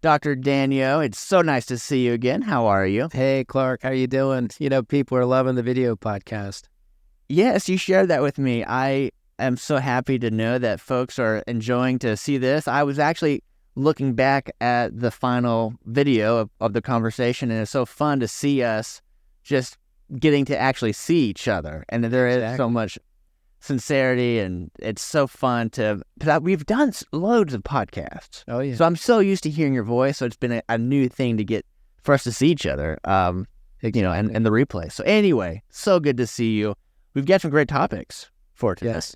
Dr. Danyo. It's so nice to see you again. How are you? Hey, Clark, how you doing? People are loving the video podcast. Yes, you shared that with me. I am so happy to know that folks are enjoying to see this. I was actually looking back at the final video of the conversation, and it's so fun to see us just getting to actually see each other. And there is so much sincerity, and it's so fun we've done loads of podcasts. Oh, yeah. So I'm so used to hearing your voice, so it's been a new thing for us to see each other, and the replay. So anyway, so good to see you. We've got some great topics for today. Yes.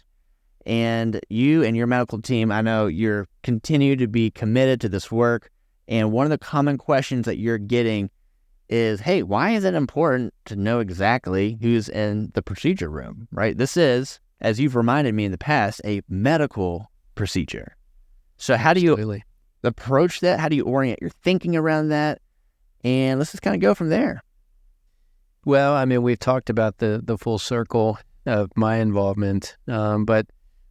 And you and your medical team, I know you're continue to be committed to this work. And one of the common questions that you're getting is, hey, why is it important to know exactly who's in the procedure room, right? This is, as you've reminded me in the past, a medical procedure. So how do you approach that? How do you orient your thinking around that? And let's just kind of go from there. Well, I mean, we've talked about the full circle of my involvement, but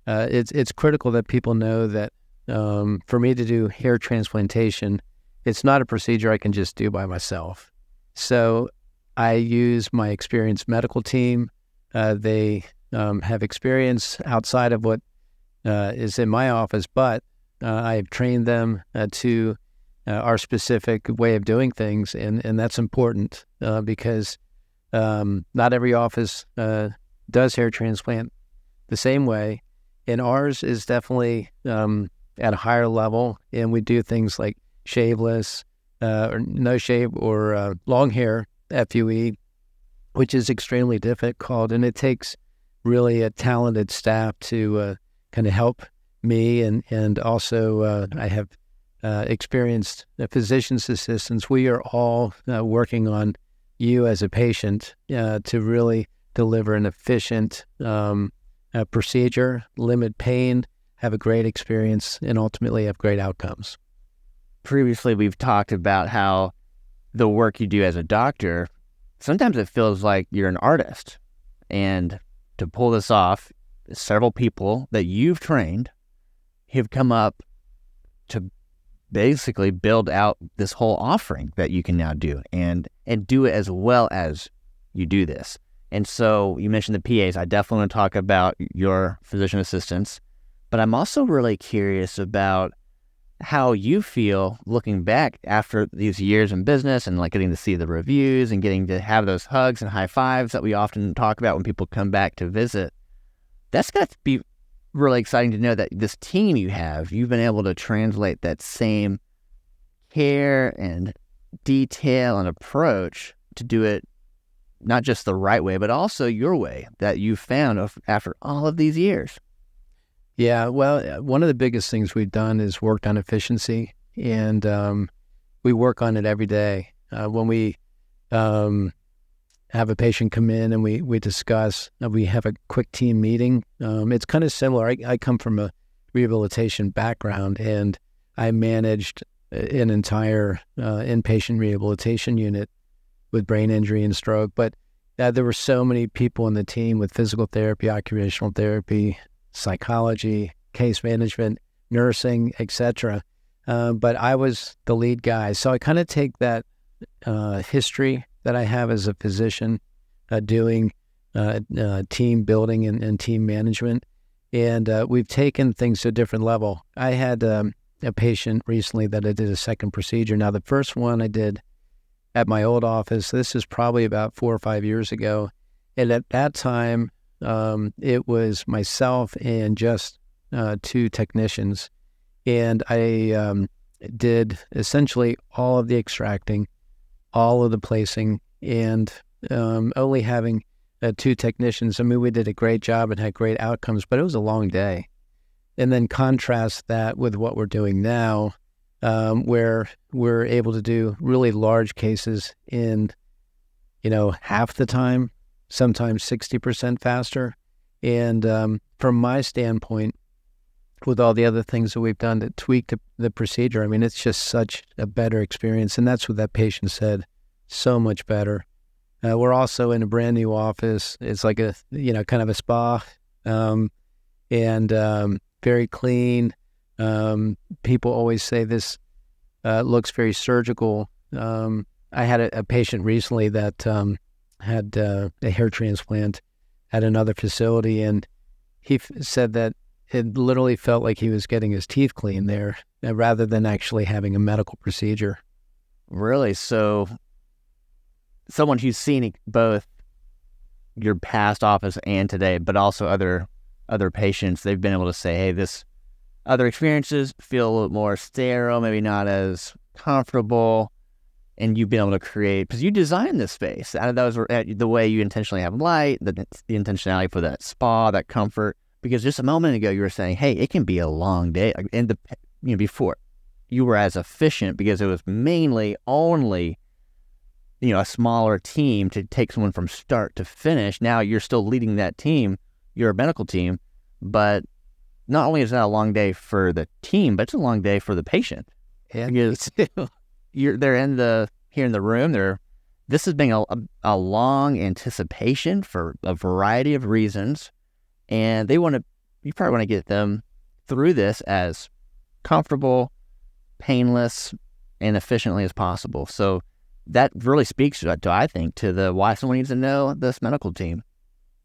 it's critical that people know that for me to do hair transplantation, it's not a procedure I can just do by myself. So I use my experienced medical team. They have experience outside of what is in my office, but I've trained them to our specific way of doing things, and that's important because not every office does hair transplant the same way, and ours is definitely at a higher level, and we do things like shaveless or no shave or long hair FUE, which is extremely difficult, and it takes really a talented staff to kind of help me, and also I have experienced physician's assistants. We are all working on you as a patient to really deliver an efficient procedure, limit pain, have a great experience, and ultimately have great outcomes. Previously, we've talked about how the work you do as a doctor, sometimes it feels like you're an artist. And to pull this off, several people that you've trained have come up to basically build out this whole offering that you can now do and do it as well as you do this. And so you mentioned the PAs. I definitely want to talk about your physician assistants, but I'm also really curious about how you feel looking back after these years in business and like getting to see the reviews and getting to have those hugs and high fives that we often talk about when people come back to visit. That's got to be really exciting to know that this team you've been able to translate that same care and detail and approach to do it not just the right way, but also your way that you found after all of these years. Yeah, well, one of the biggest things we've done is worked on efficiency, and we work on it every day. When we have a patient come in and we discuss, we have a quick team meeting. It's kind of similar. I come from a rehabilitation background, and I managed an entire inpatient rehabilitation unit with brain injury and stroke. But there were so many people in the team with physical therapy, occupational therapy, psychology, case management, nursing, etc. But I was the lead guy. So I kind of take that history that I have as a physician doing team building and team management, and we've taken things to a different level. I had a patient recently that I did a second procedure. Now, the first one I did at my old office, this is probably about 4 or 5 years ago, and at that time, it was myself and just 2 technicians, and I did essentially all of the extracting, all of the placing, and only having 2 technicians. I mean, we did a great job and had great outcomes, but it was a long day. And then contrast that with what we're doing now, where we're able to do really large cases in, half the time, sometimes 60% faster. And from my standpoint, with all the other things that we've done to tweak the procedure, I mean, it's just such a better experience. And that's what that patient said, so much better. We're also in a brand new office. It's like a, kind of a spa, and very clean. People always say this looks very surgical. I had a patient recently that had a hair transplant at another facility, and he said that it literally felt like he was getting his teeth cleaned there rather than actually having a medical procedure. Really? So someone who's seen both your past office and today, but also other patients, they've been able to say, hey, this other experiences feel a little more sterile, maybe not as comfortable, and you've been able to create, because you designed this space. That was the way you intentionally have light, the intentionality for that spa, that comfort. Because just a moment ago, you were saying, hey, it can be a long day. And before, you were as efficient because it was mainly only, a smaller team to take someone from start to finish. Now you're still leading that team. You're a medical team. But not only is that a long day for the team, but it's a long day for the patient. Yeah, because they're here in the room. This has been a long anticipation for a variety of reasons. And you probably want to get them through this as comfortable, painless, and efficiently as possible. So that really speaks, I think, to why someone needs to know this medical team.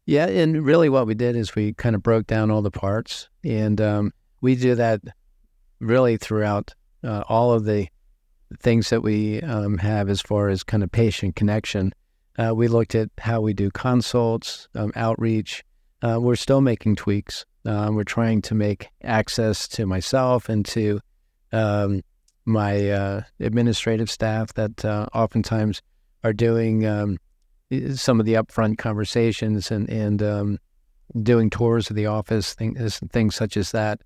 Yeah, and really what we did is we kind of broke down all the parts, and we do that really throughout all of the things that we have as far as kind of patient connection. We looked at how we do consults, outreach. We're still making tweaks. We're trying to make access to myself and to my administrative staff that oftentimes are doing some of the upfront conversations and doing tours of the office, things such as that,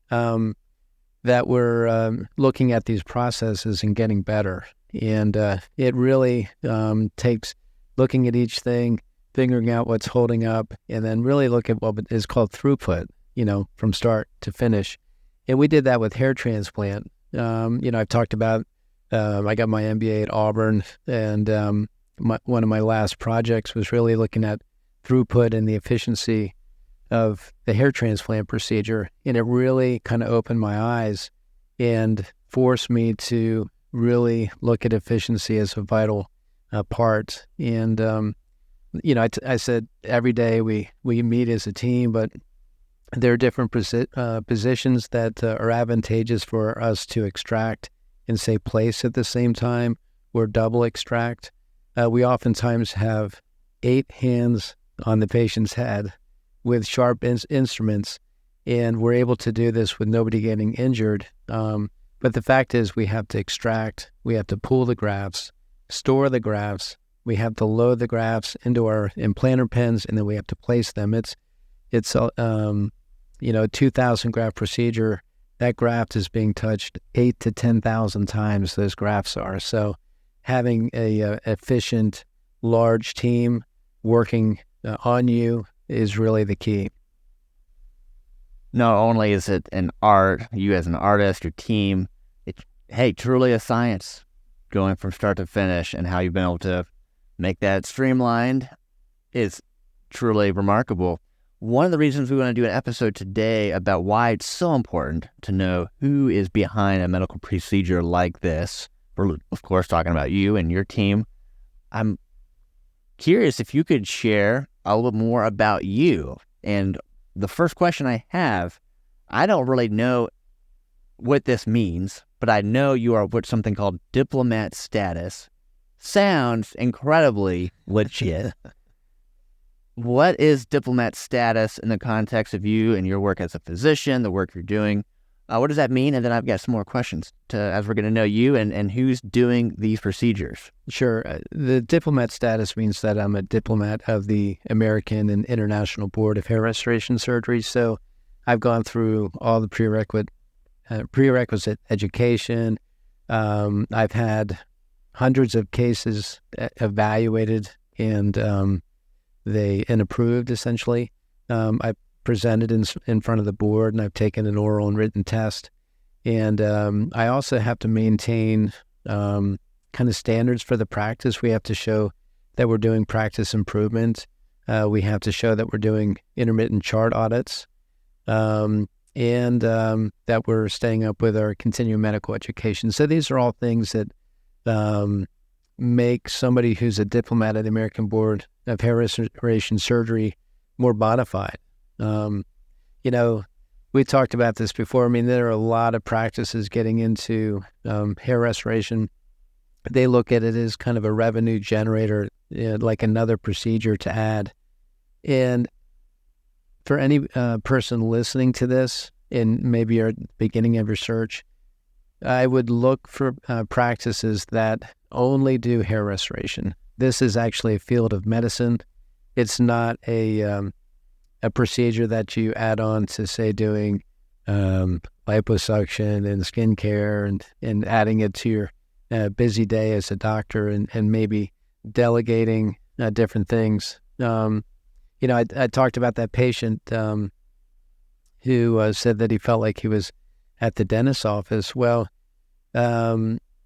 that we're looking at these processes and getting better. And it really takes looking at each thing, figuring out what's holding up, and then really look at what is called throughput, from start to finish. And we did that with hair transplant. I've talked about, I got my MBA at Auburn, and one of my last projects was really looking at throughput and the efficiency of the hair transplant procedure. And it really kind of opened my eyes and forced me to really look at efficiency as a vital part. And I said every day we meet as a team, but there are different positions that are advantageous for us to extract and say place at the same time, or double extract. We oftentimes have 8 hands on the patient's head with sharp instruments, and we're able to do this with nobody getting injured. But the fact is we have to extract, we have to pull the grafts, store the grafts, we have to load the grafts into our implanter pens, and then we have to place them. It's a 2,000 graft procedure. That graft is being touched 8 to 10,000 times. Those grafts are. So having a efficient, large team working on you is really the key. Not only is it an art, you as an artist, your team, it's truly a science going from start to finish, and how you've been able to make that streamlined is truly remarkable. One of the reasons we want to do an episode today about why it's so important to know who is behind a medical procedure like this, we're of course talking about you and your team. I'm curious if you could share a little bit more about you. And the first question I have, I don't really know what this means, but I know you are what's something called diplomat status. Sounds incredibly legit. What is diplomat status in the context of you and your work as a physician, the work you're doing? What does that mean? And then I've got some more questions as we're going to know you and who's doing these procedures. Sure. The diplomat status means that I'm a diplomat of the American and International Board of Hair Restoration Surgery. So I've gone through all the prerequisite education. I've had hundreds of cases evaluated and approved, essentially. I presented in front of the board, and I've taken an oral and written test. And I also have to maintain kind of standards for the practice. We have to show that we're doing practice improvement. We have to show that we're doing intermittent chart audits. and that we're staying up with our continuing medical education. So these are all things that make somebody who's a diplomat at the American Board of Hair Restoration Surgery more bona fide. We talked about this before. I mean, there are a lot of practices getting into hair restoration. They look at it as kind of a revenue generator, like another procedure to add. And for any person listening to this, and maybe you're at the beginning of your search, I would look for practices that only do hair restoration. This is actually a field of medicine. It's not a procedure that you add on to, say, doing liposuction and skincare and adding it to your busy day as a doctor and maybe delegating different things. I talked about that patient who said that he felt like he was at the dentist's office. Well,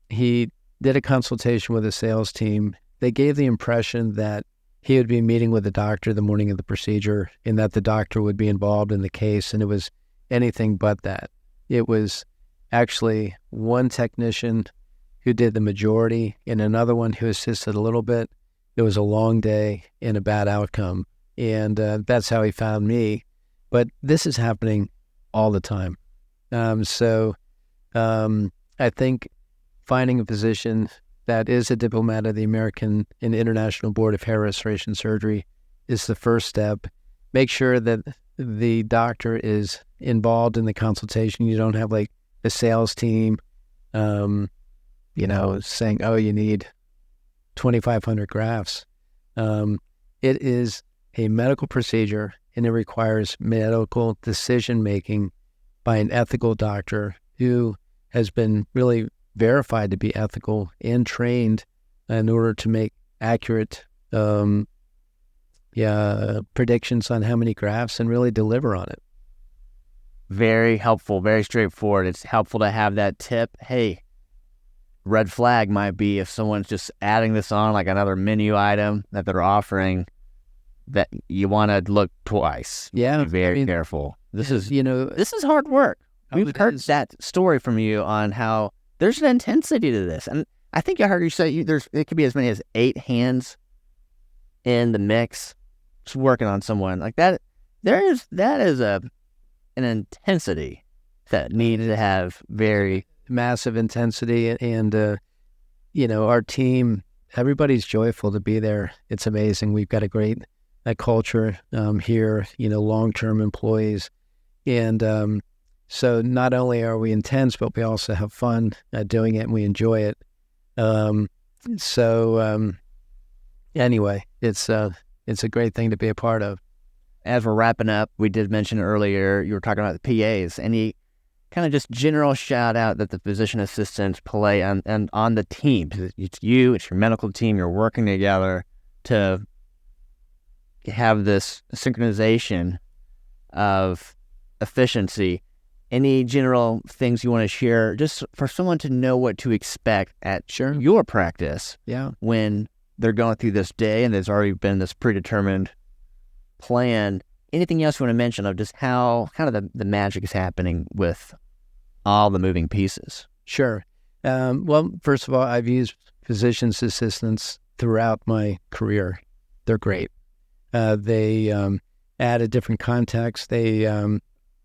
he did a consultation with a sales team. They gave the impression that he would be meeting with the doctor the morning of the procedure and that the doctor would be involved in the case, and it was anything but that. It was actually one technician who did the majority and another one who assisted a little bit. It was a long day and a bad outcome, and that's how he found me. But this is happening all the time. I think finding a physician that is a diplomat of the American and International Board of Hair Restoration Surgery is the first step. Make sure that the doctor is involved in the consultation. You don't have like a sales team, saying, "Oh, you need 2,500 grafts." It is a medical procedure, and it requires medical decision-making by an ethical doctor who has been really verified to be ethical and trained in order to make accurate predictions on how many grafts and really deliver on it. Very helpful, very straightforward. It's helpful to have that tip. Hey, red flag might be if someone's just adding this on like another menu item that they're offering, that you want to look twice. Yeah. Be very careful. This is hard work. We've heard that story from you on how there's an intensity to this. And I think I heard you say it could be as many as 8 hands in the mix just working on someone like that. That is an intensity that needed to have very massive intensity. And, our team, everybody's joyful to be there. It's amazing. We've got a great culture here, long-term employees. And so not only are we intense, but we also have fun doing it, and we enjoy it. Anyway, it's a great thing to be a part of. As we're wrapping up, we did mention earlier, you were talking about the PAs. Any kind of just general shout out that the physician assistants play on the team? It's you, it's your medical team, you're working together to have this synchronization of efficiency. Any general things you want to share just for someone to know what to expect at your practice when they're going through this day and there's already been this predetermined plan? Anything else you want to mention of just how kind of the magic is happening with all the moving pieces? Sure. Well, first of all, I've used physician's assistants throughout my career. They're great. They add a different context. They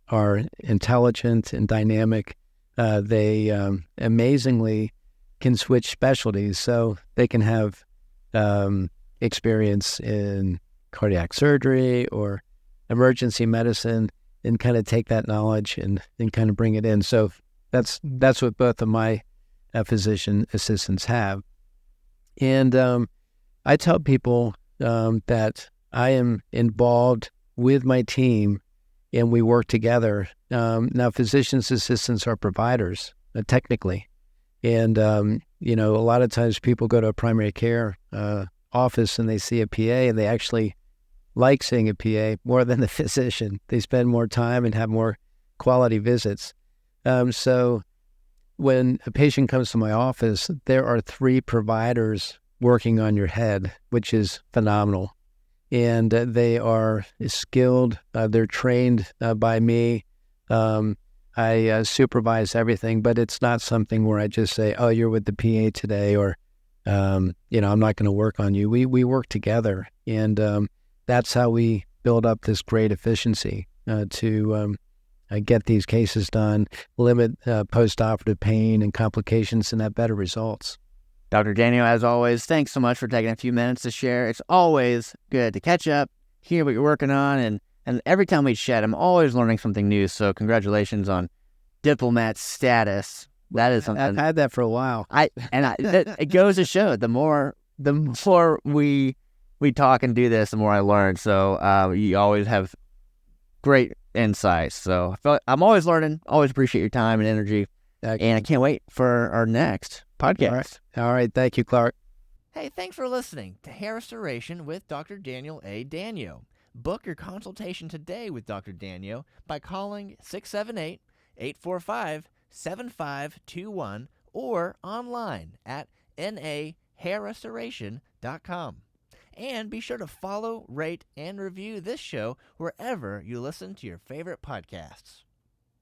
are intelligent and dynamic. They amazingly can switch specialties, so they can have experience in cardiac surgery or emergency medicine and kind of take that knowledge and kind of bring it in. So that's what both of my physician assistants have. And I tell people that I am involved with my team and we work together. Now, physician's assistants are providers, technically. And, a lot of times people go to a primary care office and they see a PA and they actually like seeing a PA more than the physician. They spend more time and have more quality visits. So when a patient comes to my office, there are 3 providers working on your head, which is phenomenal. And they are skilled. They're trained by me. I supervise everything, but it's not something where I just say, "Oh, you're with the PA today," or I'm not going to work on you. We work together, and that's how we build up this great efficiency to get these cases done, limit post-operative pain and complications, and have better results. Dr. Danyo, as always, thanks so much for taking a few minutes to share. It's always good to catch up, hear what you're working on, and every time we chat, I'm always learning something new. So congratulations on diplomat status. That is something I've had that for a while. It goes to show the more we talk and do this, the more I learn. So you always have great insights. So I'm always learning. Always appreciate your time and energy. And I can't wait for our next podcast. All right. Thank you, Clark. Hey, thanks for listening to Hair Restoration with Dr. Daniel A. Danyo. Book your consultation today with Dr. Danyo by calling 678-845-7521 or online at nahairrestoration.com. And be sure to follow, rate, and review this show wherever you listen to your favorite podcasts.